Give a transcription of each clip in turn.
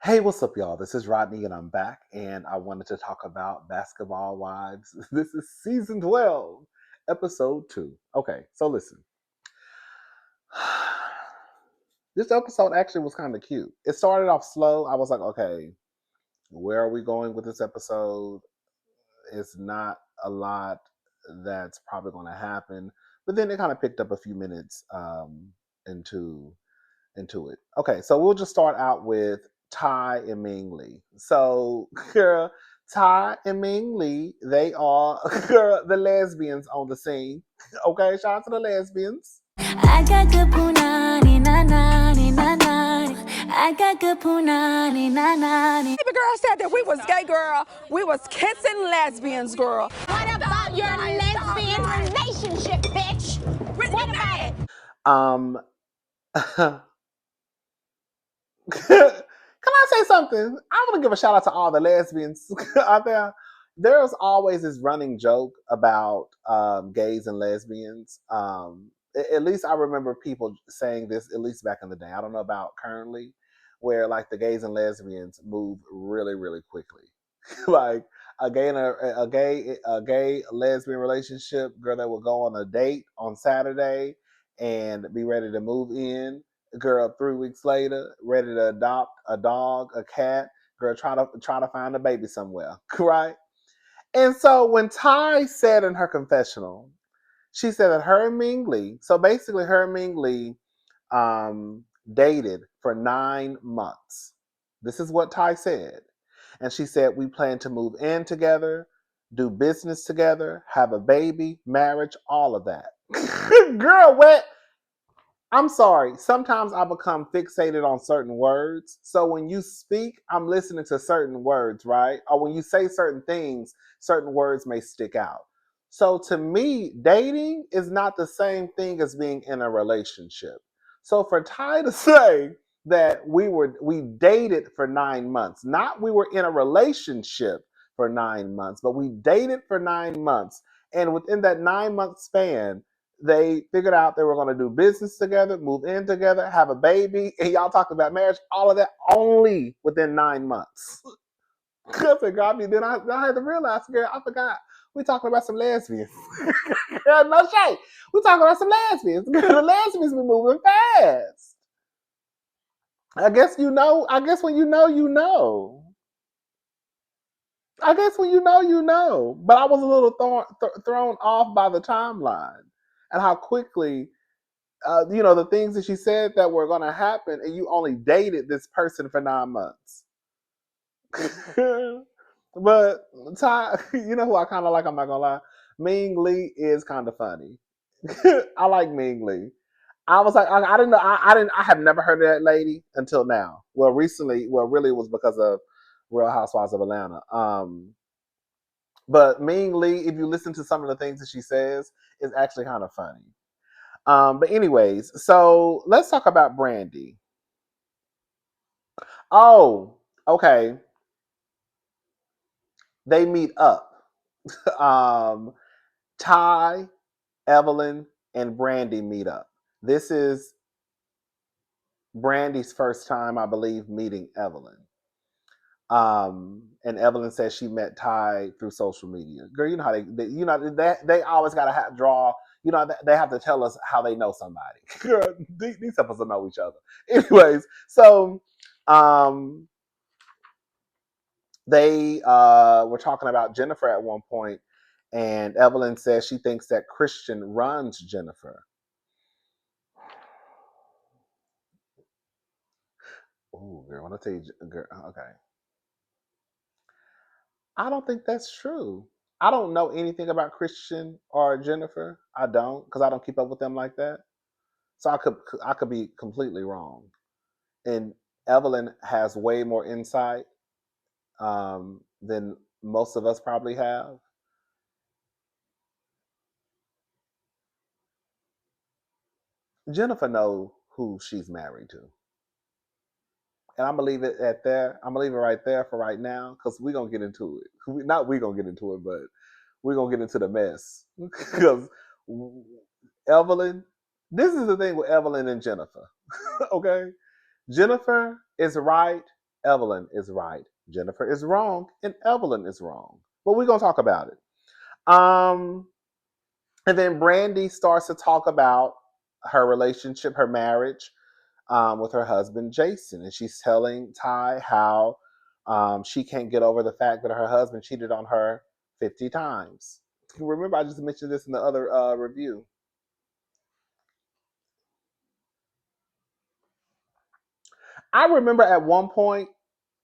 Hey, what's up, y'all? This is Rodney, and I'm back, and I wanted to talk about Basketball Wives. This is season 12, episode 2. Okay, so listen. This episode actually was kind of cute. It started off slow. I was like, okay, where are we going with this episode? It's not a lot that's probably going to happen, but then it kind of picked up a few minutes into it. Okay, so we'll just start out with Ty and Ming Lee. So, girl, Ty and Ming Lee, they are girl, the lesbians on the scene. Okay, shout out to the lesbians. I got good punani na nani na nani. I got good punani na nani. Baby girl said that we was gay, girl. We was kissing lesbians, girl. What about your lesbian relationship, bitch? What about it? Can I say something? I want to give a shout out to all the lesbians out there. There's always this running joke about gays and lesbians. At least I remember people saying this, at least back in the day. I don't know about currently, where like the gays and lesbians move really, really quickly. Like a gay and a gay lesbian relationship, girl, that will go on a date on Saturday and be ready to move in. Girl, 3 weeks later, ready to adopt a dog, a cat. Girl, try to find a baby somewhere, right? And so when Ty said in her confessional, she said that her and Ming Lee, so basically her and Ming Lee dated for 9 months. This is what Ty said. And she said, we plan to move in together, do business together, have a baby, marriage, all of that. Girl, what? I'm sorry. Sometimes I become fixated on certain words. So when you speak, I'm listening to certain words, right? Or when you say certain things, certain words may stick out. So to me, dating is not the same thing as being in a relationship. So for Ty to say that we dated for 9 months, not we were in a relationship for 9 months, but we dated for 9 months. And within that 9 month span, they figured out they were going to do business together, move in together, have a baby, and y'all talked about marriage, all of that only within 9 months. Then I had to realize, girl, I forgot. We talking about some lesbians. Girl, no shade. We talking about some lesbians. Girl, the lesbians be moving fast. I guess you know. I guess when you know, you know. I guess when you know, you know. But I was a little thrown off by the timeline and how quickly, the things that she said that were going to happen, and you only dated this person for 9 months. But Ty, you know who I kind of like? I'm not gonna lie. Ming Lee is kind of funny. I like Ming Lee. I was like, I didn't know. I have never heard of that lady until now. Well, recently, really, it was because of Real Housewives of Atlanta. But Ming Lee, if you listen to some of the things that she says, is actually kind of funny. But anyways, so let's talk about Brandy. Oh, okay. They meet up. Ty, Evelyn, and Brandy meet up. This is Brandy's first time, I believe, meeting Evelyn. And Evelyn says she met Ty through social media. Girl, you know how they always gotta draw. You know, they have to tell us how they know somebody. Girl, these supposed to know each other. Anyways, so they were talking about Jennifer at one point, and Evelyn says she thinks that Christian runs Jennifer. Oh, girl, I want to tell you, girl, okay. I don't think that's true. I don't know anything about Christian or Jennifer. I don't, because I don't keep up with them like that. So I could be completely wrong. And Evelyn has way more insight than most of us probably have. Jennifer knows who she's married to. And I'm gonna leave it at there. I'm gonna leave it right there for right now, because we're gonna get into it. Not we're gonna get into it, but we're gonna get into the mess. Because Evelyn, this is the thing with Evelyn and Jennifer. Okay? Jennifer is right Evelyn is right. Jennifer is wrong, and Evelyn is wrong. But we're gonna talk about it. And then Brandy starts to talk about her relationship, her marriage with her husband Jason, and she's telling Ty how she can't get over the fact that her husband cheated on her 50 times. Remember, I just mentioned this in the other review. I remember at one point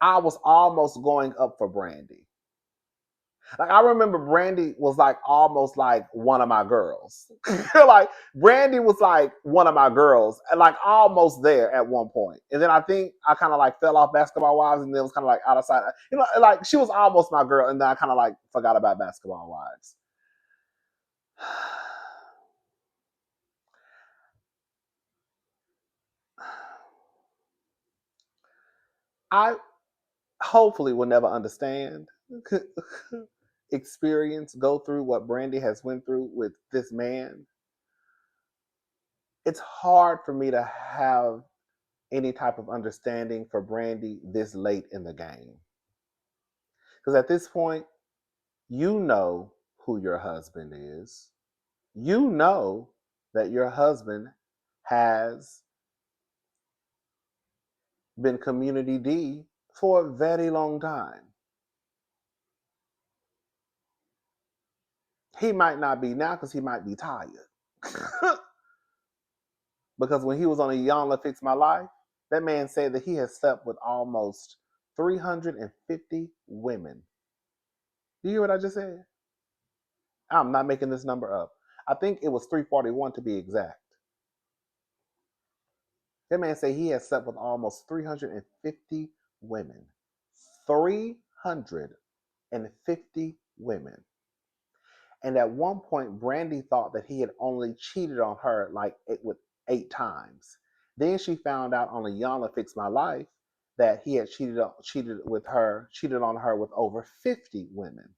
I was almost going up for Brandy. Like I remember Brandy was like almost like one of my girls. Like Brandy was like one of my girls, and like almost there at one point. And then I think I kind of like fell off Basketball Wives, and then it was kind of like out of sight. You know, like she was almost my girl, and then I kind of like forgot about Basketball Wives. I hopefully will never understand, experience, go through what Brandy has went through with this man. It's hard for me to have any type of understanding for Brandy this late in the game. Because at this point, you know who your husband is. You know that your husband has been Community D for a very long time. He might not be now because he might be tired. Because when he was on a Yana Fix My Life, that man said that he has slept with almost 350 women. Do you hear what I just said? I'm not making this number up. I think it was 341 to be exact. That man said he has slept with almost 350 women. 350 women. And at one point, Brandy thought that he had only cheated on her like with 8 times. Then she found out on a Yana Fix My Life that he had cheated on her with over 50 women.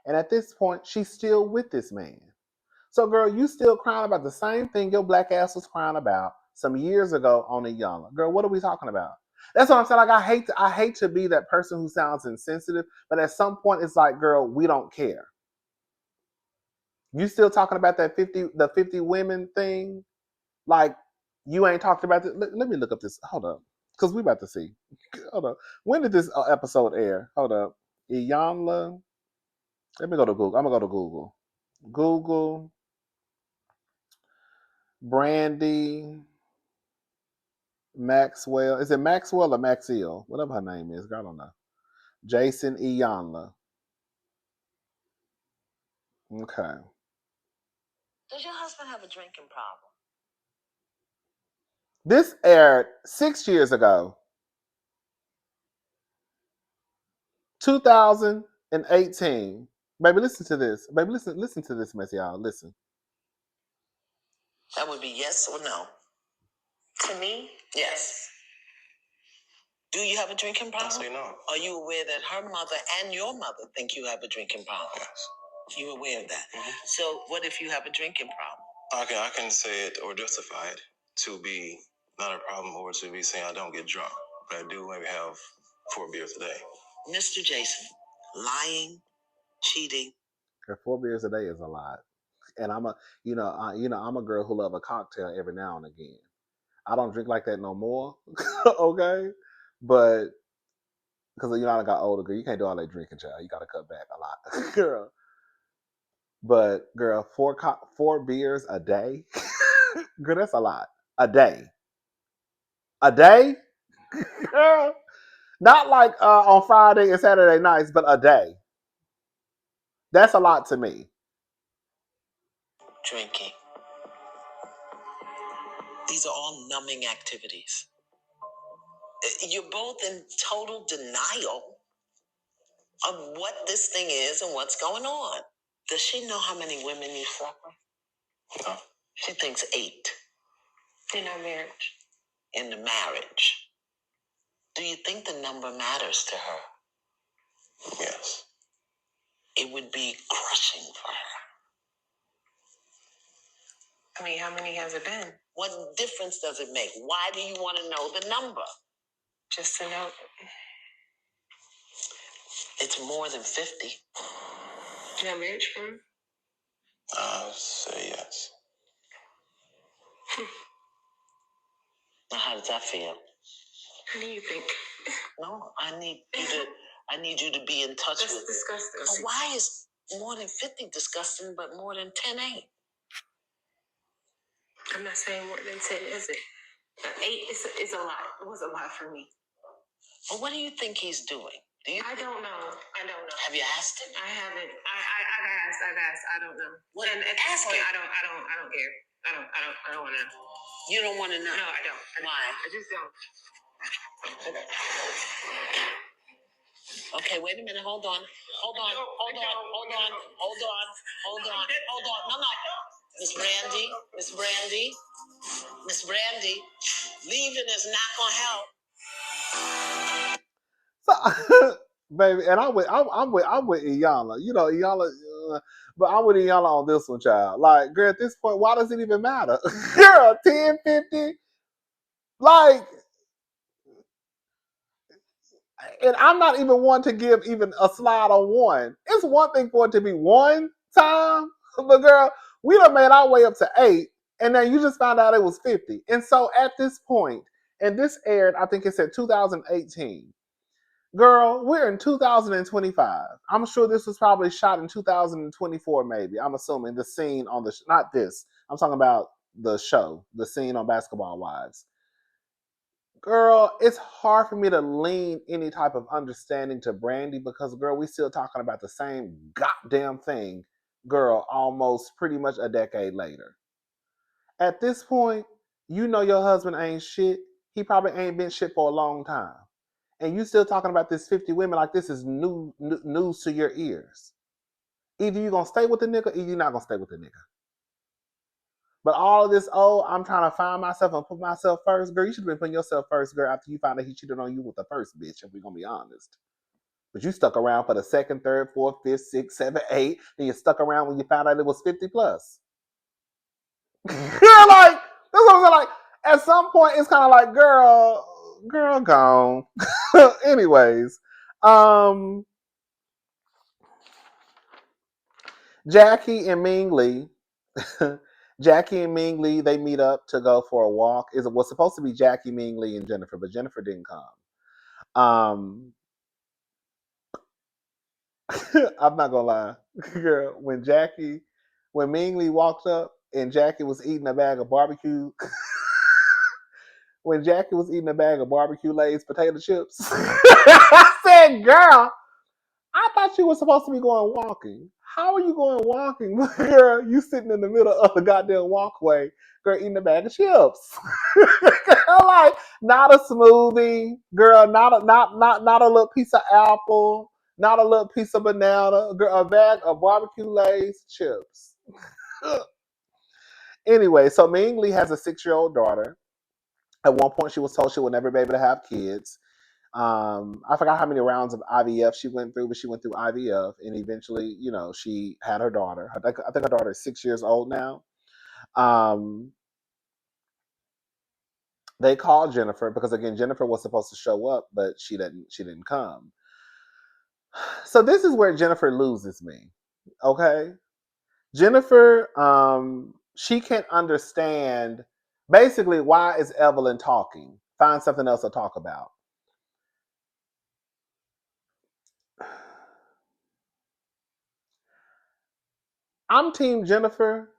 And at this point, she's still with this man. So, girl, you still crying about the same thing your black ass was crying about some years ago on a Yana. Girl, what are we talking about? That's what I'm saying. Like, I hate to be that person who sounds insensitive, but at some point, it's like, girl, we don't care. You still talking about that the 50 women thing? Like, you ain't talked about it. Let me look up this. Hold up, because we about to see. Hold up. When did this episode air? Hold up. Iyanla. Let me go to Google. I'm gonna go to Google. Google. Brandy. Maxwell. Is it Maxwell or Maxiel? Whatever her name is. I don't know. Jason Iyanla. Okay. Does your husband have a drinking problem? This aired 6 years ago. 2018. Baby, listen to this. Baby, listen to this mess, y'all. Listen. That would be yes or no. To me? Yes. Do you have a drinking problem? I say no. Are you aware that her mother and your mother think you have a drinking problem? Yes. You're aware of that? Mm-hmm. So what if you have a drinking problem? I can say it or justify it to be not a problem or to be saying I don't get drunk. But I do maybe have 4 beers a day. Mr. Jason, lying, cheating. 4 beers a day is a lot. And I'm a girl who love a cocktail every now and again. I don't drink like that no more. Okay? But because I got older, girl, you can't do all that drinking, child. You gotta cut back a lot. Girl. But girl, 4 beers a day? Girl, that's a lot. A day. A day? Girl. Not like on Friday and Saturday nights, but a day. That's a lot to me. Drinking. These are all numbing activities. You're both in total denial of what this thing is and what's going on. Does she know how many women you slept with? No. She thinks 8. In our marriage. In the marriage. Do you think the number matters to her? Yes. It would be crushing for her. I mean, how many has it been? What difference does it make? Why do you want to know the number? Just to know. It's more than 50. You have marriage for him? I'll say yes. Now, how does that feel? What do you think? No, I need you to be in touch That's with disgusting. it. But why is more than 50 disgusting, but more than 10 ain't? I'm not saying more than 10, is it? 8 is a lot. It was a lot for me. Well, what do you think he's doing? I don't know. Have you asked him? I haven't. I've asked. I don't know. What? And at this point, I don't care. I don't want to. You don't want to know? No, I don't. Why? I just don't. Okay, wait a minute. Hold on. No. Miss Brandy, leaving is not gonna help. So, baby, and I'm with Iyanla. You know, Iyanla, but I'm with Iyanla on this one, child. Like, girl, at this point, why does it even matter? Girl, 10, 50, like, and I'm not even one to give even a slide on one. It's one thing for it to be one time, but girl, we done made our way up to 8, and then you just found out it was 50. And so at this point, and this aired, I think it said 2018. Girl, we're in 2025. I'm sure this was probably shot in 2024, maybe. I'm assuming the scene on the not this. I'm talking about the show, the scene on Basketball Wives. Girl, it's hard for me to lean any type of understanding to Brandy because, girl, we still talking about the same goddamn thing, girl, almost pretty much a decade later. At this point, you know your husband ain't shit. He probably ain't been shit for a long time. And you still talking about this 50 women like this is news to your ears. Either you gonna stay with the nigga, or you not gonna stay with the nigga. But all of this, oh, I'm trying to find myself and put myself first, girl. You should have been putting yourself first, girl, after you found out he cheated on you with the first bitch, if we're gonna be honest. But you stuck around for the second, third, fourth, fifth, sixth, seventh, eight, and you stuck around when you found out it was 50 plus. Girl, like, that's what I'm saying. Like, at some point, it's kind of like, girl, gone. Anyways, Jackie and Ming Lee. Jackie and Ming Lee, they meet up to go for a walk. It was supposed to be Jackie, Ming Lee, and Jennifer, but Jennifer didn't come. I'm not gonna lie, girl. When Ming Lee walked up and Jackie was eating a bag of barbecue, when Jackie was eating a bag of barbecue Lay's potato chips, I said, "Girl, I thought you were supposed to be going walking. How are you going walking, girl? You sitting in the middle of the goddamn walkway, girl, eating a bag of chips. Girl, like not a smoothie, girl, not a little piece of apple, not a little piece of banana, girl, a bag of barbecue Lay's chips. Anyway, so Ming Lee has a 6-year-old daughter. At one point, she was told she would never be able to have kids. I forgot how many rounds of IVF she went through, but she went through IVF, and eventually, you know, she had her daughter. I think her daughter is 6 years old now. They called Jennifer because again, Jennifer was supposed to show up, but she didn't come. So this is where Jennifer loses me. Okay, Jennifer, she can't understand. Basically, why is Evelyn talking? Find something else to talk about. I'm Team Jennifer.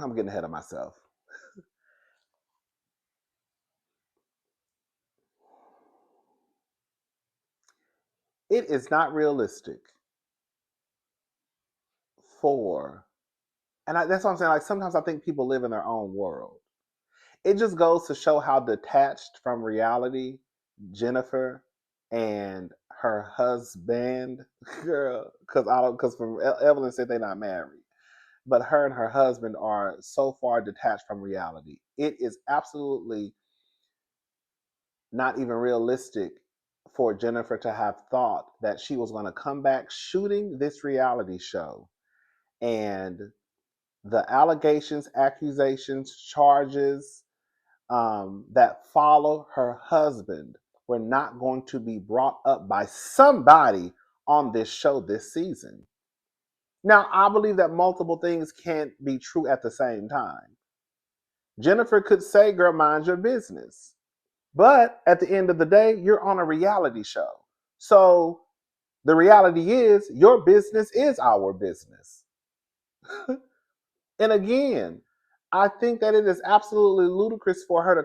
I'm getting ahead of myself. It is not realistic for, that's what I'm saying. Like sometimes I think people live in their own world. It just goes to show how detached from reality Jennifer and her husband, girl, because from Evelyn said they're not married, but her and her husband are so far detached from reality. It is absolutely not even realistic for Jennifer to have thought that she was going to come back shooting this reality show and the allegations, accusations, charges that follow her husband were not going to be brought up by somebody on this show this season. Now, I believe that multiple things can't be true at the same time. Jennifer could say, girl, mind your business. But at the end of the day, you're on a reality show. So the reality is, your business is our business. And again, I think that it is absolutely ludicrous for her to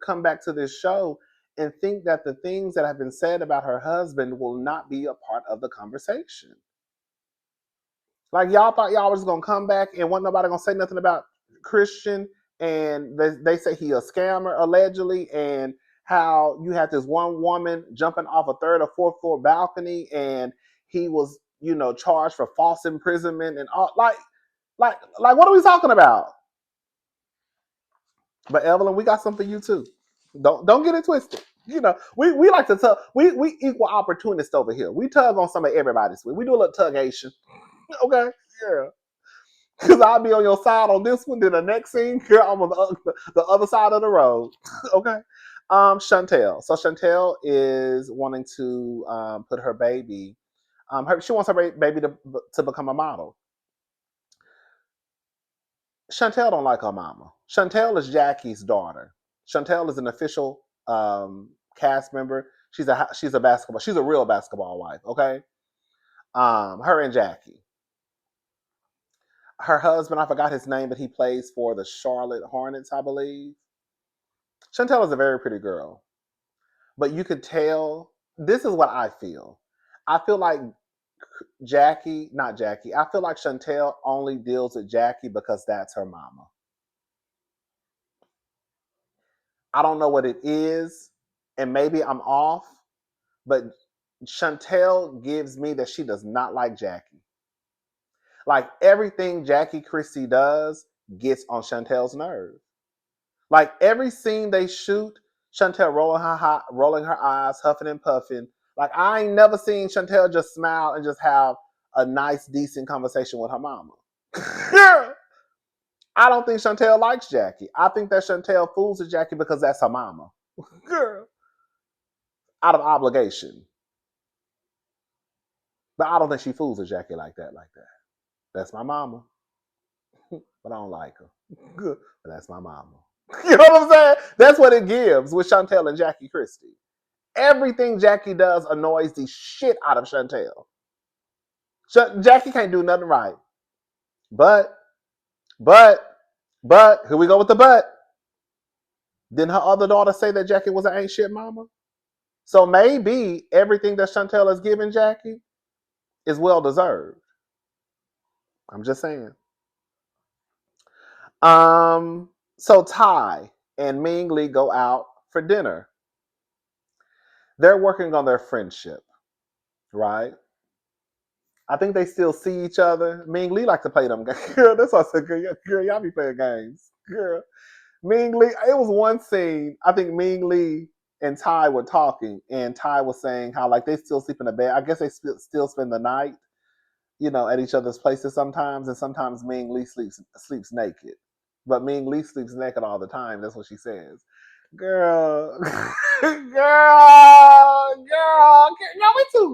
come back to this show and think that the things that have been said about her husband will not be a part of the conversation. Like, y'all thought y'all was gonna come back and wasn't nobody gonna say nothing about Christian, and they say he a scammer allegedly, and how you had this one woman jumping off a third or fourth floor balcony, and he was, charged for false imprisonment and all. Like, what are we talking about? But Evelyn, we got something for you too. Don't get it twisted. We like to tug. We equal opportunists over here. We tug on some of everybody's. We do a little tugation. Okay, yeah. Because I'll be on your side on this one. Then the next scene, girl, I'm on the other side of the road. Okay. Chantel. So Chantel is wanting to put her baby. She wants her baby to become a model. Chantel don't like her mama. Chantel is Jackie's daughter. Chantel is an official cast member. She's a basketball. She's a real basketball wife. Okay. Her and Jackie. Her husband, I forgot his name, but he plays for the Charlotte Hornets, I believe. Chantel is a very pretty girl, but you could tell. This is what I feel. I feel like not Jackie. I feel like Chantel only deals with Jackie because that's her mama. I don't know what it is, and maybe I'm off, but Chantel gives me that she does not like Jackie. Like, everything Jackie Christie does gets on Chantel's nerve. Like, every scene they shoot, Chantel rolling her eyes, huffing and puffing. Like, I ain't never seen Chantel just smile and just have a nice, decent conversation with her mama. I don't think Chantel likes Jackie. I think that Chantel fools with Jackie because that's her mama. Girl. Out of obligation. But I don't think she fools with Jackie like that. That's my mama. But I don't like her. But that's my mama. You know what I'm saying? That's what it gives with Chantel and Jackie Christie. Everything Jackie does annoys the shit out of Chantel. Jackie can't do nothing right. But, here we go with the but. Didn't her other daughter say that Jackie was an ain't shit mama? So maybe everything that Chantel has given Jackie is well deserved. I'm just saying. So Ty and Ming Lee go out for dinner. They're working on their friendship, right? I think they still see each other. Ming Lee like to play them games. Girl, that's what I said, girl, y'all be playing games. Girl. Ming Lee, it was one scene, I think Ming Lee and Ty were talking, and Ty was saying how, like, they still sleep in the bed. I guess they still spend the night, at each other's places sometimes, and sometimes Ming Lee sleeps naked. But Ming Lee sleeps naked all the time. That's what she says. Girl, we too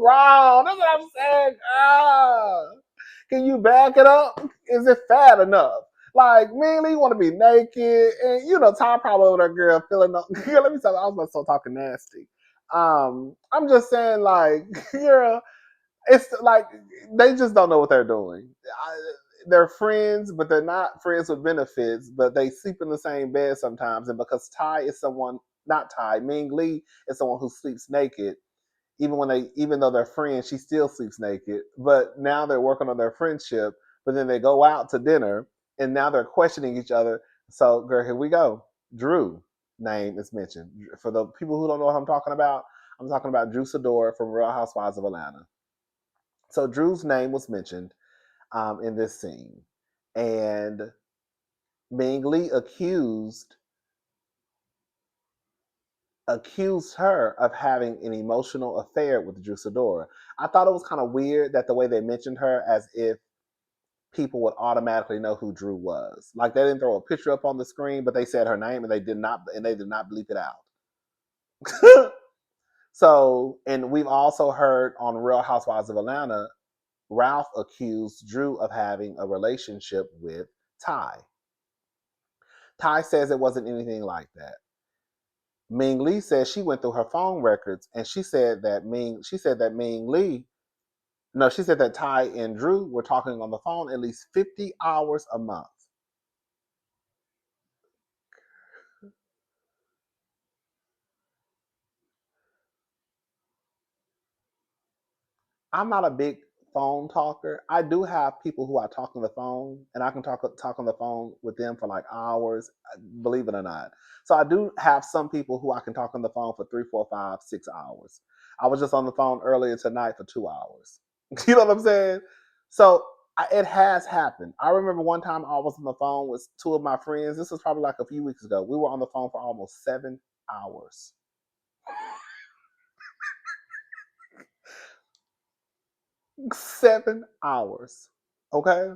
grown. That's what I'm saying. Can you back it up? Is it fat enough? Like, Ming Lee want to be naked, and Ty probably over there, girl, feeling up. Girl, let me tell you, I was about to start talking nasty. I'm just saying, like, girl, it's like they just don't know what they're doing. They're friends, but they're not friends with benefits. But they sleep in the same bed sometimes, and because Ty is not Ty, Ming Lee is someone who sleeps naked. Even though they're friends, she still sleeps naked. But now they're working on their friendship. But then they go out to dinner, and now they're questioning each other. So, girl, here we go. Drew name is mentioned. For the people who don't know what I'm talking about Drew Sidor from Real Housewives of Atlanta. So Drew's name was mentioned in this scene, and Ming Lee accused her of having an emotional affair with Drew Sidor. I thought it was kind of weird that the way they mentioned her, as if people would automatically know who Drew was. Like, they didn't throw a picture up on the screen, but they said her name, and they did not bleep it out. So, and we've also heard on Real Housewives of Atlanta, Ralph accused Drew of having a relationship with Ty. Ty says it wasn't anything like that. Ming Lee says she went through her phone records and she said that Ty and Drew were talking on the phone at least 50 hours a month. I'm not a big phone talker. I do have people who I talk on the phone, and I can talk on the phone with them for like hours, believe it or not. So I do have some people who I can talk on the phone for 3, 4, 5, 6 hours. I was just on the phone earlier tonight for 2 hours. You know what I'm saying? So it has happened. I remember one time I was on the phone with two of my friends. This was probably like a few weeks ago. We were on the phone for almost 7 hours. 7 hours. Okay.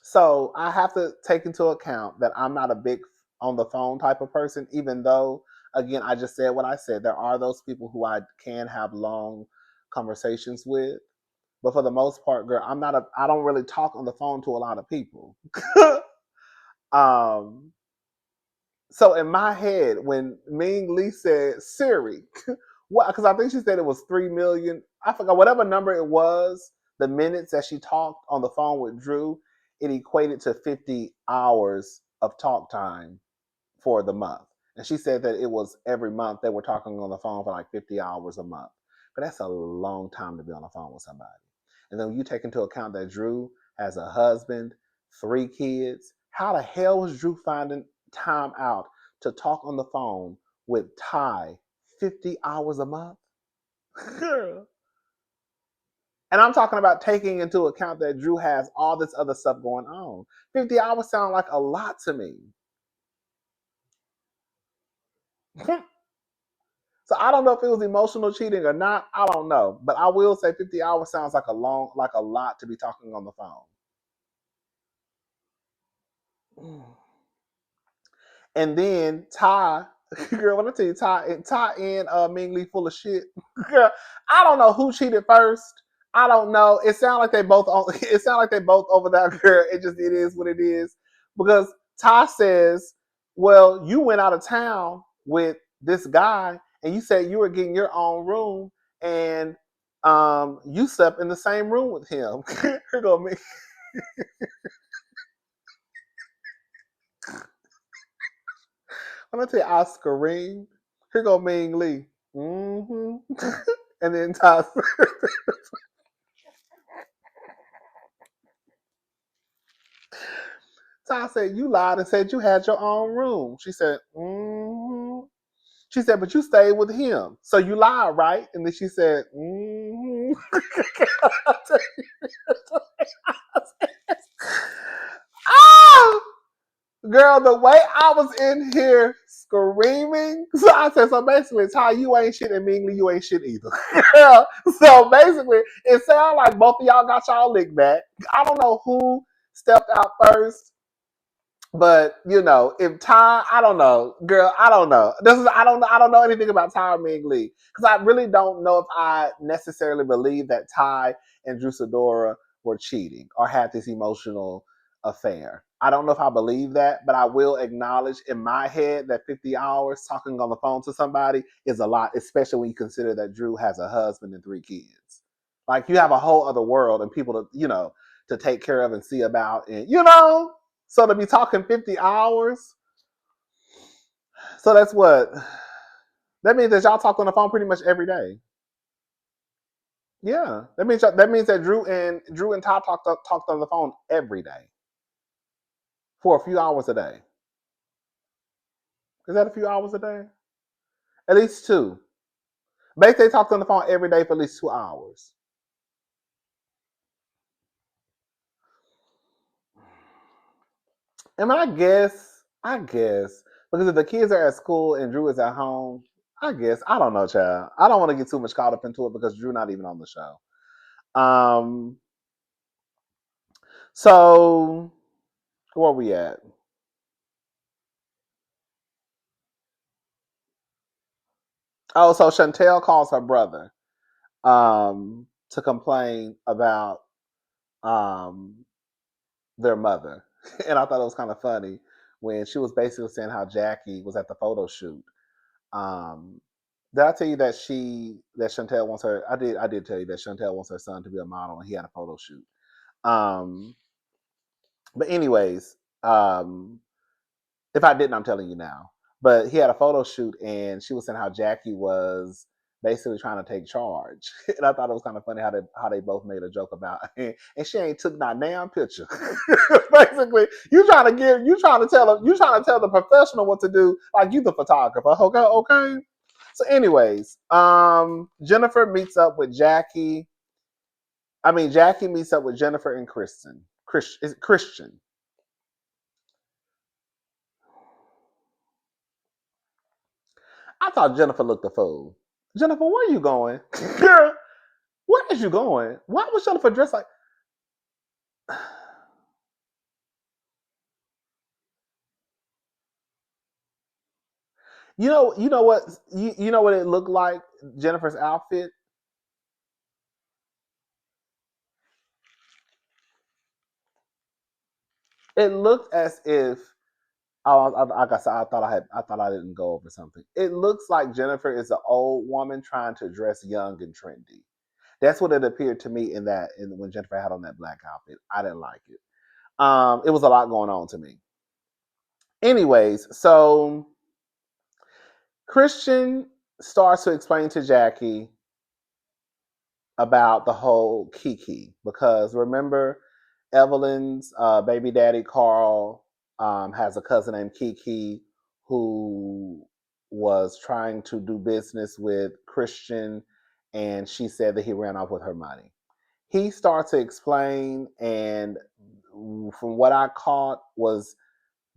So I have to take into account that I'm not a big on the phone type of person, even though, again, I just said what I said. There are those people who I can have long conversations with. But for the most part, girl, I don't really talk on the phone to a lot of people. um, so in my head, when Ming Lee said Siri, what? Because I think she said it was 3 million. I forgot whatever number it was. The minutes that she talked on the phone with Drew, it equated to 50 hours of talk time for the month. And she said that it was every month they were talking on the phone for like 50 hours a month. But that's a long time to be on the phone with somebody. And then when you take into account that Drew has a husband, 3 kids, how the hell was Drew finding time out to talk on the phone with Ty 50 hours a month? Girl. And I'm talking about taking into account that Drew has all this other stuff going on. 50 hours sound like a lot to me. So I don't know if it was emotional cheating or not. I don't know. But I will say 50 hours sounds like a lot to be talking on the phone. And then Ty, girl, when I tell you Ty and Ming Lee full of shit. Girl, I don't know who cheated first. I don't know. It sounds like they both over that girl. It is what it is. Because Ty says, well, you went out of town with this guy and you said you were getting your own room and you slept in the same room with him. Here go me. I'm gonna tell you, I screamed. Here go Ming Lee. Mm-hmm. And then Ty said, you lied and said you had your own room. She said, mm-hmm. She said, but you stayed with him. So you lied, right? And then she said, mm-hmm. Ah! Girl, the way I was in here screaming, so I said, so basically, Ty, you ain't shit, and Ming Lee, you ain't shit either. So basically, it sounds like both of y'all got y'all lick back. I don't know who stepped out first, but you know, if Ty, I don't know, girl, I don't know. I don't know anything about Ty or Ming Lee because I really don't know if I necessarily believe that Ty and Drew Sidora were cheating or had this emotional affair. I don't know if I believe that, but I will acknowledge in my head that 50 hours talking on the phone to somebody is a lot, especially when you consider that Drew has a husband and 3 kids. Like you have a whole other world and people to take care of and see about, and so to be talking 50 hours, so that's what that means that y'all talk on the phone pretty much every day. Yeah, that means that Drew and Todd talked on the phone every day for a few hours a day. Is that a few hours a day? At least two. Basically, they talked on the phone every day for at least 2 hours. I mean, I guess because if the kids are at school and Drew is at home, I guess I don't know, child. I don't want to get too much caught up into it because Drew not even on the show. Um, so where are we at? Oh, so Chantel calls her brother to complain about um, their mother. And I thought it was kind of funny when she was basically saying how Jackie was at the photo shoot. Um, did I tell you that Chantel wants her? I did tell you that Chantel wants her son to be a model, and he had a photo shoot. Um, but anyways, if I didn't, I'm telling you now. But he had a photo shoot, and she was saying how Jackie was basically trying to take charge, and I thought it was kind of funny how they both made a joke about, and she ain't took not damn picture. Basically, you trying to tell the professional what to do, like you the photographer. Okay, okay. So, anyways, Jennifer meets up with Jackie. I mean, Jackie meets up with Jennifer and Kristen. Christian. I thought Jennifer looked a fool. Jennifer, where are you going? Girl, where is you going? Why was Jennifer dressed like you know what it looked like, Jennifer's outfit? It looked as if like I said, I thought I didn't go over something. It looks like Jennifer is an old woman trying to dress young and trendy. That's what it appeared to me when Jennifer had on that black outfit. I didn't like it. It was a lot going on to me. Anyways, so Christian starts to explain to Jackie about the whole Kiki, because remember, Evelyn's baby daddy Carl has a cousin named Kiki who was trying to do business with Christian, and she said that he ran off with her money. He starts to explain, and from what I caught was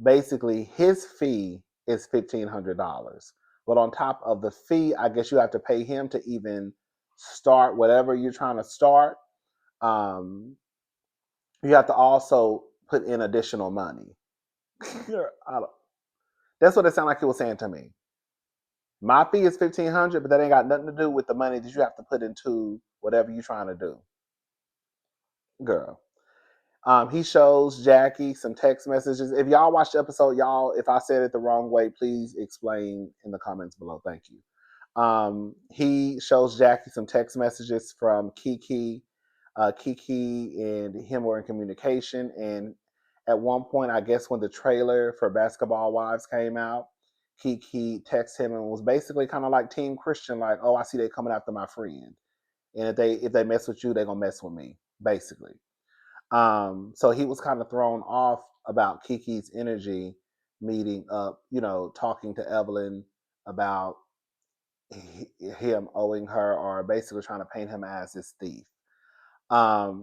basically his fee is $1,500. But on top of the fee, I guess you have to pay him to even start whatever you're trying to start. Um, you have to also put in additional money. That's what it sounded like he was saying to me. My fee is $1,500, but that ain't got nothing to do with the money that you have to put into whatever you're trying to do, girl. He shows Jackie some text messages. If y'all watched the episode, y'all, if I said it the wrong way, please explain in the comments below. Thank you. He shows Jackie some text messages from Kiki. Kiki and him were in communication. And at one point, I guess when the trailer for Basketball Wives came out, Kiki texted him and was basically kind of like Team Christian, like, "Oh, I see they coming after my friend. And if they mess with you, they're gonna mess with me," basically. So he was kind of thrown off about Kiki's energy meeting up, talking to Evelyn about him owing her, or basically trying to paint him as his thief.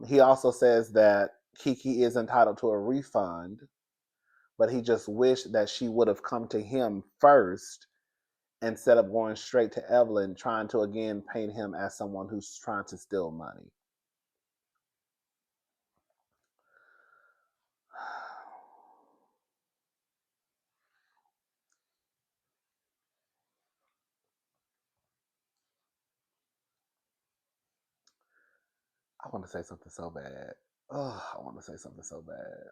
He also says that Kiki is entitled to a refund, but he just wished that she would have come to him first instead of going straight to Evelyn, trying to again paint him as someone who's trying to steal money. I want to say something so bad. Oh, I want to say something so bad.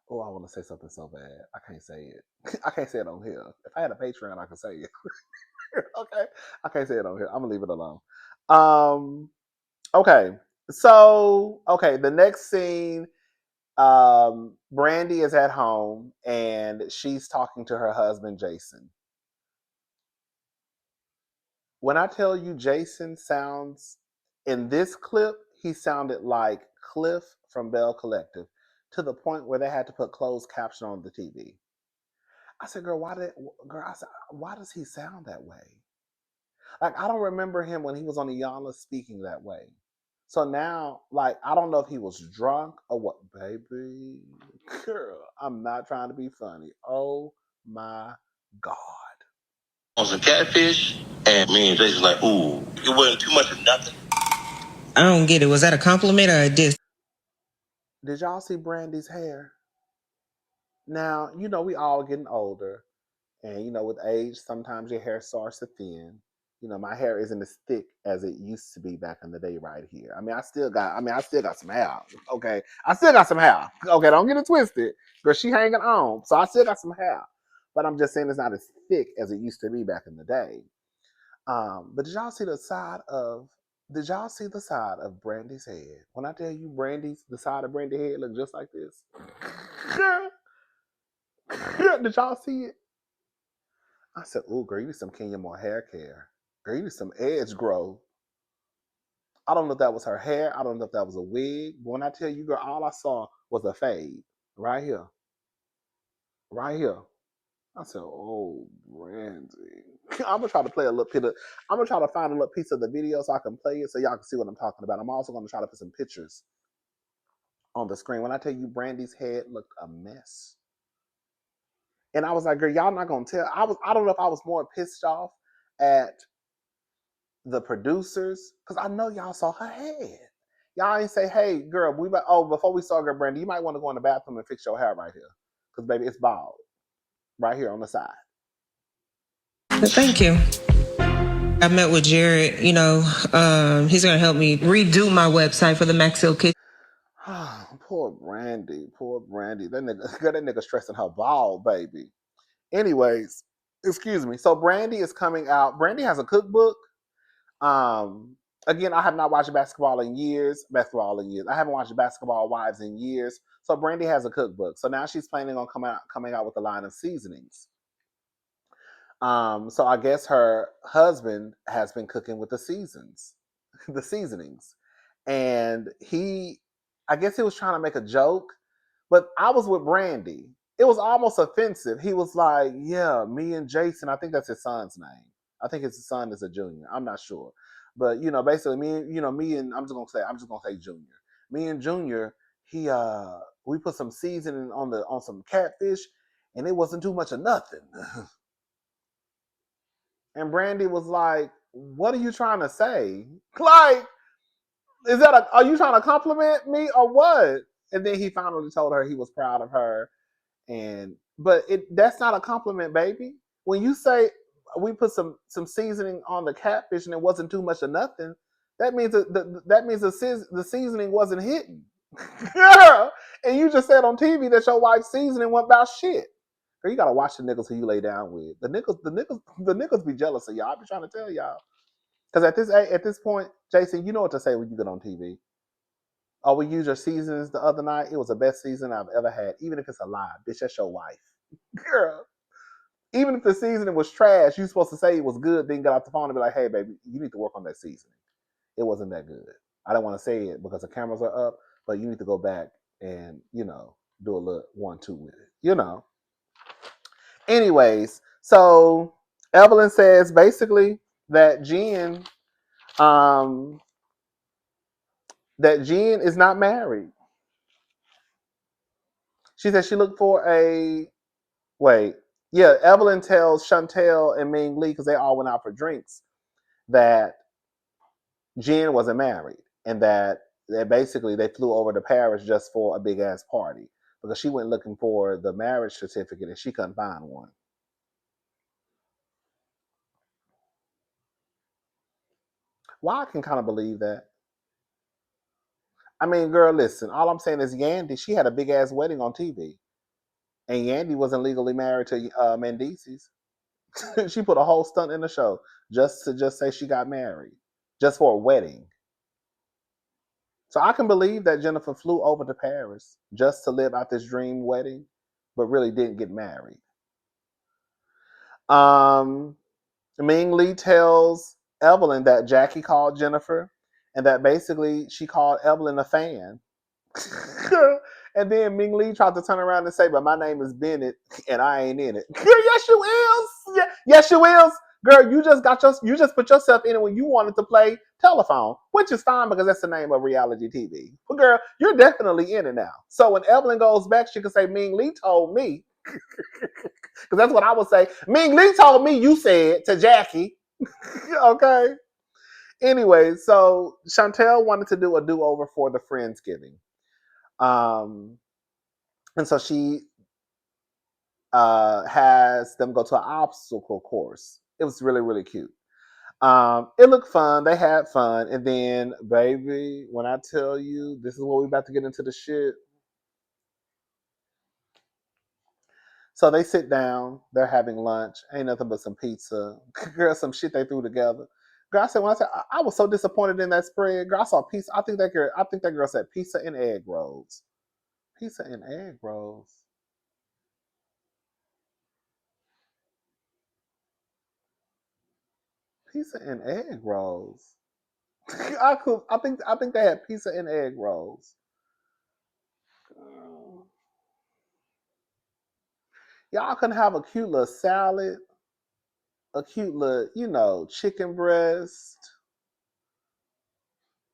Oh, I want to say something so bad. I can't say it. I can't say it on here. If I had a Patreon, I could say it. Okay. I can't say it on here. I'm gonna leave it alone. Okay. So, the next scene, Brandy is at home and she's talking to her husband, Jason. When I tell you Jason sounds, in this clip, he sounded like Cliff from Bell Collective, to the point where they had to put closed caption on the TV. I said, why does he sound that way? Like, I don't remember him when he was on Iyanla speaking that way. So now, like, I don't know if he was drunk or what, baby. Girl, I'm not trying to be funny. Oh my God. On some catfish, and me and Jason's like, ooh, it wasn't too much of nothing. I don't get it. Was that a compliment or a diss? Did y'all see Brandy's hair? Now, we all getting older. And with age, sometimes your hair starts to thin. My hair isn't as thick as it used to be back in the day right here. I still got some hair. Okay. I still got some hair. Okay, don't get it twisted. Girl, she hanging on. So I still got some hair. But I'm just saying it's not as thick as it used to be back in the day. But did y'all see the side of Brandy's head? When I tell you the side of Brandy's head look just like this. Did y'all see it? I said, "Ooh, girl, you need some Kenya Moore hair care. Girl, you need some edge growth." I don't know if that was her hair. I don't know if that was a wig. But when I tell you, girl, all I saw was a fade right here, right here. I said, "Oh, Brandy." I'm gonna try to play a little bit of. I'm gonna try to find a little piece of the video so I can play it so y'all can see what I'm talking about. I'm also gonna try to put some pictures on the screen. When I tell you, Brandy's head looked a mess, and I was like, "Girl, y'all not gonna tell." I don't know if I was more pissed off at the producers, because I know y'all saw her head. Y'all ain't say, "Hey, girl, before we saw girl Brandy, you might want to go in the bathroom and fix your hair right here, because baby, it's bald right here on the side." But thank you. I met with Jared. He's gonna help me redo my website for the Maxil Kitchen. Poor Brandy, poor Brandy. That nigga stressing her bald, baby. Anyways, excuse me. So Brandy is coming out. Brandy has a cookbook. Again, I have not watched basketball in years. I haven't watched Basketball Wives in years. So Brandy has a cookbook. So now she's planning on coming out with a line of seasonings. So I guess her husband has been cooking with the seasonings, and I guess he was trying to make a joke, but I was with Brandy. It was almost offensive. He was like, "Yeah, me and Jason." I think that's his son's name. I think his son is a junior. I'm not sure, but basically, me and I'm just gonna say Junior. Me and Junior, we put some seasoning on some catfish, and it wasn't too much of nothing. And Brandy was like, "What are you trying to say? Like, are you trying to compliment me or what?" And then he finally told her he was proud of her. But that's not a compliment, baby. When you say we put some seasoning on the catfish and it wasn't too much of nothing, that means the seasoning wasn't hitting. Girl, and you just said on TV that your wife's seasoning went about shit. Girl, you gotta watch the niggas who you lay down with. The niggas be jealous of y'all. I be trying to tell y'all. Because at this point, Jason, you know what to say when you get on TV. Oh, we used your seasons the other night. It was the best season I've ever had. Even if it's a lie, bitch, that's your wife. Girl. Even if the seasoning was trash, you supposed to say it was good, then get off the phone and be like, "Hey, baby, you need to work on that seasoning. It wasn't that good." I don't want to say it because the cameras are up, but you need to go back and, do a little 1-2 with it. Anyways, so Evelyn says basically that um, Jen is not married. She said she looked for a wait. Yeah, Evelyn tells Chantel and Ming Lee, because they all went out for drinks, that Jen wasn't married, and that basically they flew over to Paris just for a big ass party, because she went looking for the marriage certificate and she couldn't find one. Well, I can kind of believe that. I mean, girl, listen. All I'm saying is Yandy. She had a big ass wedding on TV, and Yandy wasn't legally married to Mendices. She put a whole stunt in the show just to just say she got married, just for a wedding. So I can believe that Jennifer flew over to Paris just to live out this dream wedding, but really didn't get married. Um, Ming Lee tells Evelyn that Jackie called Jennifer, and that basically she called Evelyn a fan. And then Ming Lee tried to turn around and say, "But my name is Bennett and I ain't in it." Girl, yes you is. Yeah, yes you is. Girl, you just put yourself in it when you wanted to play telephone, which is fine because that's the name of reality TV. But girl, you're definitely in it now. So when Evelyn goes back, she can say, "Ming Lee told me." Because that's what I would say. "Ming Lee told me you said to Jackie." Okay. Anyway, so Chantel wanted to do a do-over for the Friendsgiving. And so has them go to an obstacle course. It was really, really cute. It looked fun. They had fun. And then, baby, when I tell you this is what we about to get into the shit. So they sit down, they're having lunch, ain't nothing but some pizza. Girl, some shit they threw together. Girl, I was so disappointed in that spread. Girl, I saw pizza. I think that girl said pizza and egg rolls. Pizza and egg rolls. Pizza and egg rolls. I think they had pizza and egg rolls. Y'all can have a cute little salad, a cute little, chicken breast,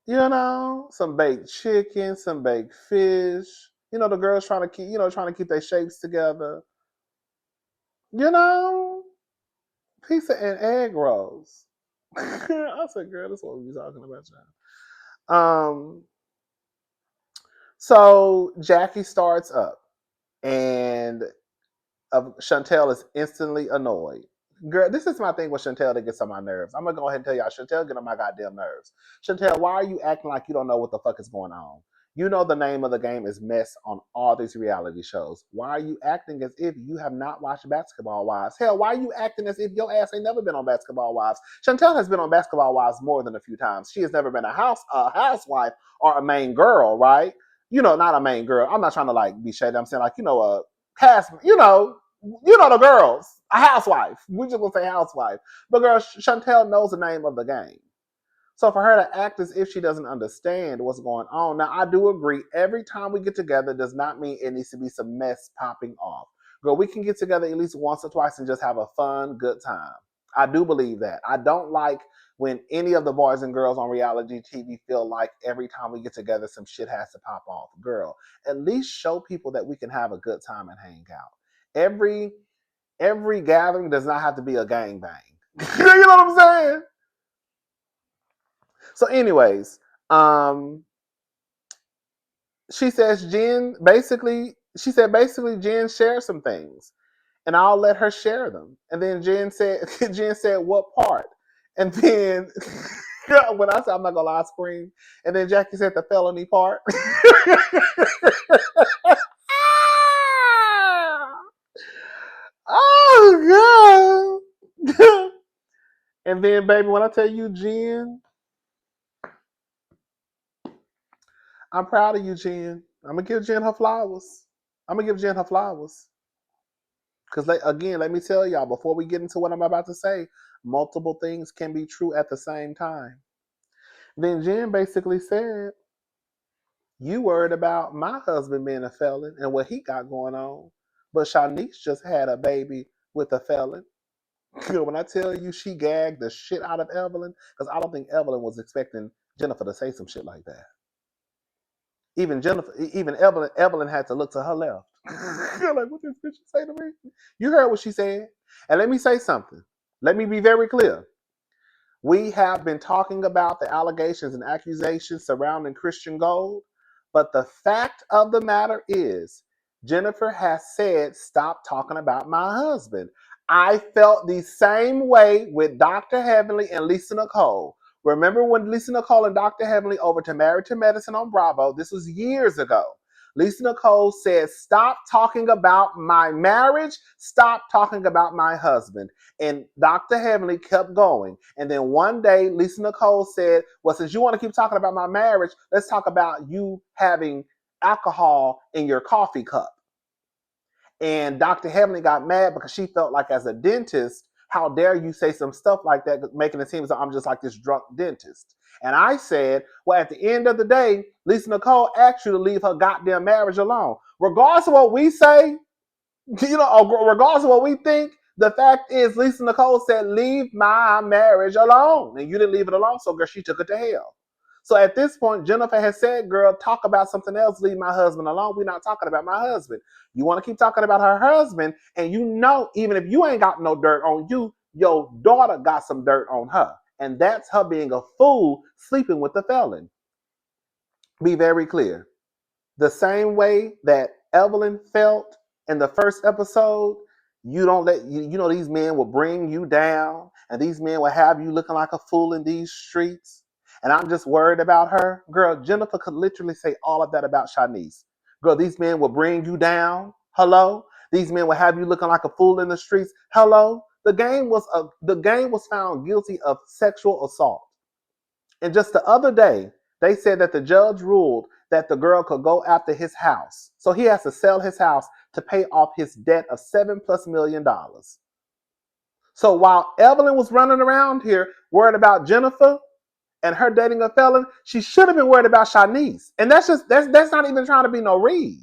some baked chicken, some baked fish. The girls trying to keep their shapes together. Pizza and egg rolls. I said, girl, that's what we be talking about, y'all. So Jackie starts up, and Chantel is instantly annoyed. Girl, this is my thing with Chantel that gets on my nerves. I'm gonna go ahead and tell y'all, Chantel get on my goddamn nerves. Chantel, why are you acting like you don't know what the fuck is going on? You know the name of the game is mess on all these reality shows. Why are you acting as if you have not watched Basketball Wives? Hell, why are you acting as if your ass ain't never been on Basketball Wives? Chantel has been on Basketball Wives more than a few times. She has never been a housewife or a main girl, right? Not a main girl. I'm not trying to like be shady. I'm saying like, a cast, the girls, a housewife. We just gonna say housewife. But girl, Chantel knows the name of the game. So for her to act as if she doesn't understand what's going on. Now, I do agree, every time we get together does not mean it needs to be some mess popping off. Girl, we can get together at least once or twice and just have a fun, good time. I do believe that. I don't like when any of the boys and girls on reality TV feel like every time we get together, some shit has to pop off. Girl, at least show people that we can have a good time and hang out. Every gathering does not have to be a gangbang. You know what I'm saying? So, anyways, she says she said basically Jen shared some things, and I'll let her share them. And then Jen said, what part? And then when I said I'm not gonna lie, I screamed. And then Jackie said the felony part. Oh god. And then, baby, when I tell you, Jen, I'm proud of you, Jen. I'm gonna give Jen her flowers. Because again, let me tell y'all, before we get into what I'm about to say, multiple things can be true at the same time. Then Jen basically said, you worried about my husband being a felon and what he got going on. But Shanice just had a baby with a felon. When I tell you she gagged the shit out of Evelyn, because I don't think Evelyn was expecting Jennifer to say some shit like that. Even Evelyn had to look to her left. Like, what did this bitch say to me? You heard what she said. And let me say something. Let me be very clear. We have been talking about the allegations and accusations surrounding Christian Gold, but the fact of the matter is, Jennifer has said, stop talking about my husband. I felt the same way with Dr. Heavenly and Lisa Nicole. Remember when Lisa Nicole and Dr. Heavenly over to Married to Medicine on Bravo? This was years ago. Lisa Nicole said, stop talking about my marriage. Stop talking about my husband. And Dr. Heavenly kept going. And then one day, Lisa Nicole said, well, since you want to keep talking about my marriage, let's talk about you having alcohol in your coffee cup. And Dr. Heavenly got mad because she felt like, as a dentist, how dare you say some stuff like that, making it seem as though I'm just like this drunk dentist. And I said, well, at the end of the day, Lisa Nicole asked you to leave her goddamn marriage alone. Regardless of what we say, regardless of what we think, the fact is Lisa Nicole said, leave my marriage alone. And you didn't leave it alone, so girl, she took it to hell. So at this point, Jennifer has said, girl, talk about something else. Leave my husband alone. We're not talking about my husband. You want to keep talking about her husband, and even if you ain't got no dirt on you, your daughter got some dirt on her. And that's her being a fool sleeping with the felon. Be very clear. The same way that Evelyn felt in the first episode You don't let you know these men will bring you down, and these men will have you looking like a fool in these streets. And I'm just worried about her. Girl, Jennifer could literally say all of that about Shanice. Girl, these men will bring you down. Hello? These men will have you looking like a fool in the streets. Hello? The game was found guilty of sexual assault. And just the other day, they said that the judge ruled that the girl could go after his house. So he has to sell his house to pay off his debt of $7+ million. So while Evelyn was running around here worried about Jennifer and her dating a felon, she should have been worried about Shanice. And that's not even trying to be no read.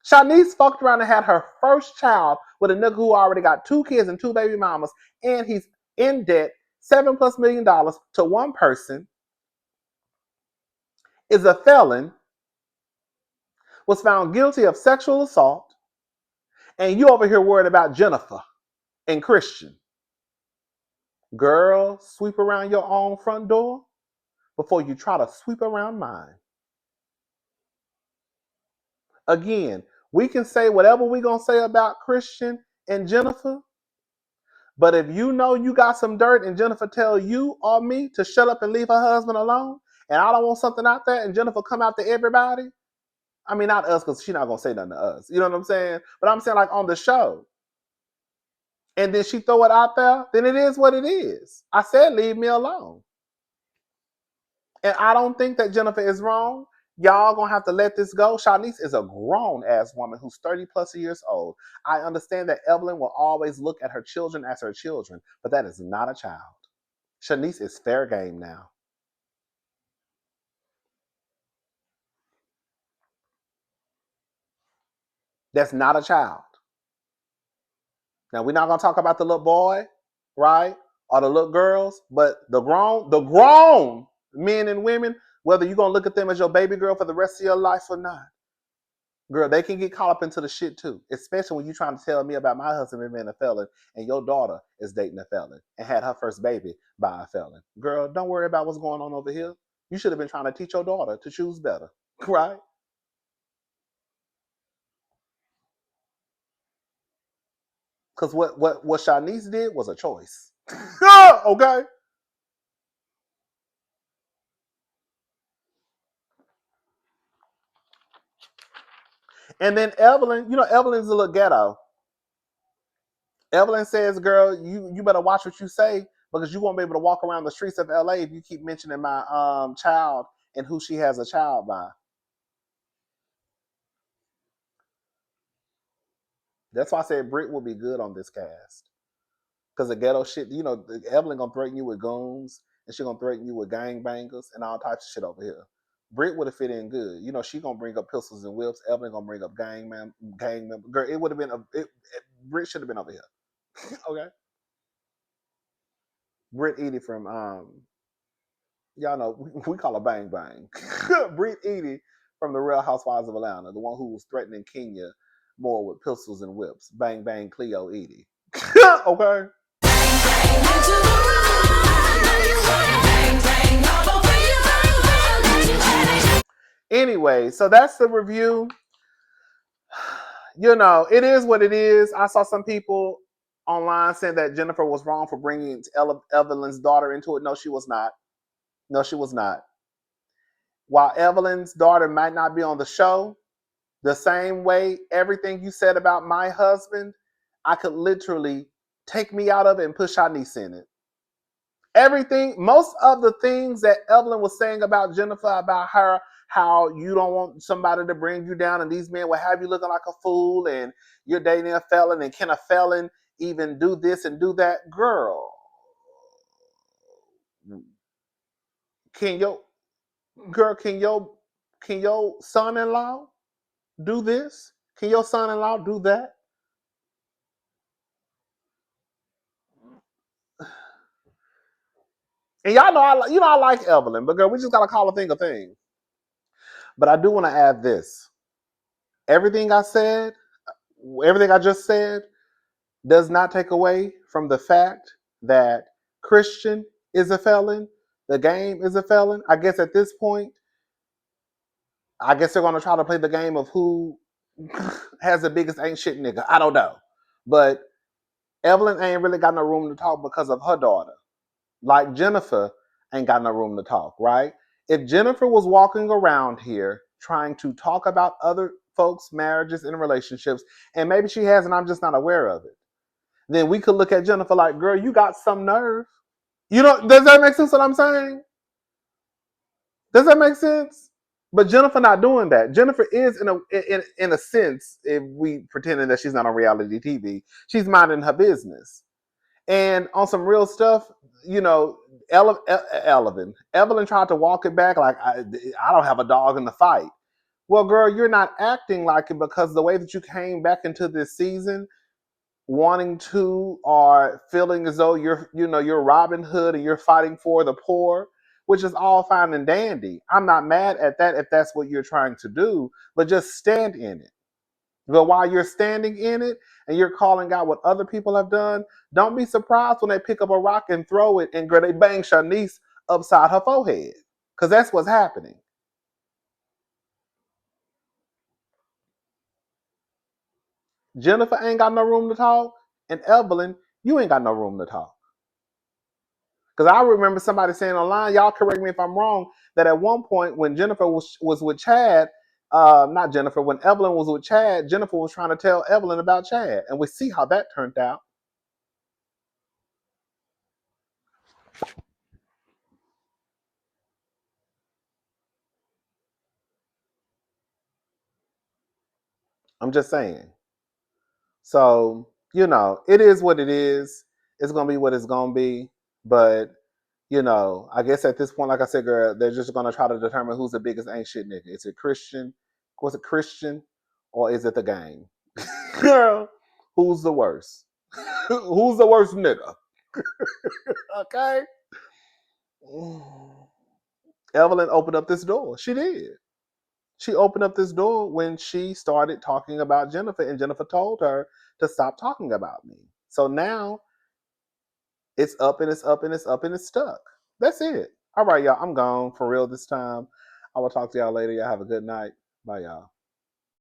Shanice fucked around and had her first child with a nigga who already got 2 kids and 2 baby mamas, and he's in debt $7+ million to one person, is a felon, was found guilty of sexual assault, and you over here worried about Jennifer and Christian. Girl, sweep around your own front door before you try to sweep around mine. Again, we can say whatever we're going to say about Christian and Jennifer, but if you know you got some dirt and Jennifer tell you or me to shut up and leave her husband alone, and I don't want something out there and Jennifer come out to everybody, I mean, not us, because she's not going to say nothing to us. You know what I'm saying? But I'm saying like on the show. And then she throw it out there, then it is what it is. I said, leave me alone. And I don't think that Jennifer is wrong. Y'all gonna have to let this go. Shanice is a grown-ass woman who's 30+ years old. I understand that Evelyn will always look at her children as her children, but that is not a child. Shanice is fair game now. That's not a child. Now, we're not gonna talk about the little boy, right? Or the little girls, but the grown men and women, whether you're gonna look at them as your baby girl for the rest of your life or not, girl, they can get caught up into the shit too. Especially when you're trying to tell me about my husband being a felon and your daughter is dating a felon and had her first baby by a felon. Girl, don't worry about what's going on over here. You should have been trying to teach your daughter to choose better, right? Because what Shanice did was a choice. Okay? And then Evelyn, you know, Evelyn's a little ghetto. Evelyn says, girl, you better watch what you say because you won't be able to walk around the streets of LA if you keep mentioning my child and who she has a child by. That's why I said Britt will be good on this cast. Because the ghetto shit, you know, Evelyn gonna threaten you with goons and she gonna threaten you with gangbangers and all types of shit over here. Britt would have fit in good. You know, she gonna bring up pistols and whips. Evelyn gonna bring up gang member. Girl, it would have been Britt should have been over here. Okay. Britt Edie from y'all know we call her Bang Bang. Britt Edie from the Real Housewives of Atlanta, the one who was threatening Kenya more with pistols and whips. Bang Bang Cleo Edie. Okay. Anyway, so that's the review. You know, it is what it is. I saw some people online saying that Jennifer was wrong for bringing Evelyn's daughter into it. No, she was not. No, she was not. While Evelyn's daughter might not be on the show, the same way everything you said about my husband, I could literally take me out of it and put Shanice in it. Everything, most of the things that Evelyn was saying about Jennifer, about her, how you don't want somebody to bring you down and these men will have you looking like a fool and you're dating a felon and can a felon even do this and do that? Girl, can your son-in-law do this? Can your son-in-law do that? And y'all know I like Evelyn, but girl, we just gotta call a thing a thing. But I do want to add this. Everything I just said does not take away from the fact that Christian is a felon. The game is a felon. I guess at this point, I guess they're gonna try to play the game of who has the biggest ain't shit nigga. I don't know. But Evelyn ain't really got no room to talk because of her daughter. Like Jennifer ain't got no room to talk, right? If Jennifer was walking around here trying to talk about other folks' marriages and relationships, and maybe she has and I'm just not aware of it, then we could look at Jennifer like, girl, you got some nerve. You know, does that make sense what I'm saying? Does that make sense? But Jennifer not doing that. Jennifer is in a sense, if we pretending that she's not on reality TV, she's minding her business. And on some real stuff, you know, Evelyn tried to walk it back like I don't have a dog in the fight. Well, girl, you're not acting like it because the way that you came back into this season, wanting to or feeling as though you're Robin Hood and you're fighting for the poor, which is all fine and dandy. I'm not mad at that if that's what you're trying to do, but just stand in it. But while you're standing in it and you're calling out what other people have done, don't be surprised when they pick up a rock and throw it and they bang Shanice upside her forehead. Because that's what's happening. Jennifer ain't got no room to talk, and Evelyn, you ain't got no room to talk. Because I remember somebody saying online, y'all correct me if I'm wrong, that at one point when Jennifer was with Chad, not Jennifer, when Evelyn was with Chad, Jennifer was trying to tell Evelyn about Chad. And we see how that turned out. I'm just saying. So, you know, it is what it is. It's going to be what it's going to be. But, you know, I guess at this point, like I said, girl, they're just going to try to determine who's the biggest ain't shit nigga. Is it Christian? Was it Christian? Or is it the gang? Girl, who's the worst? Who's the worst nigga? Okay? Evelyn opened up this door. She did. She opened up this door when she started talking about Jennifer, and Jennifer told her to stop talking about me. So now it's up and it's up and it's up and it's stuck. That's it. All right, y'all. I'm gone for real this time. I will talk to y'all later. Y'all have a good night. Bye, y'all.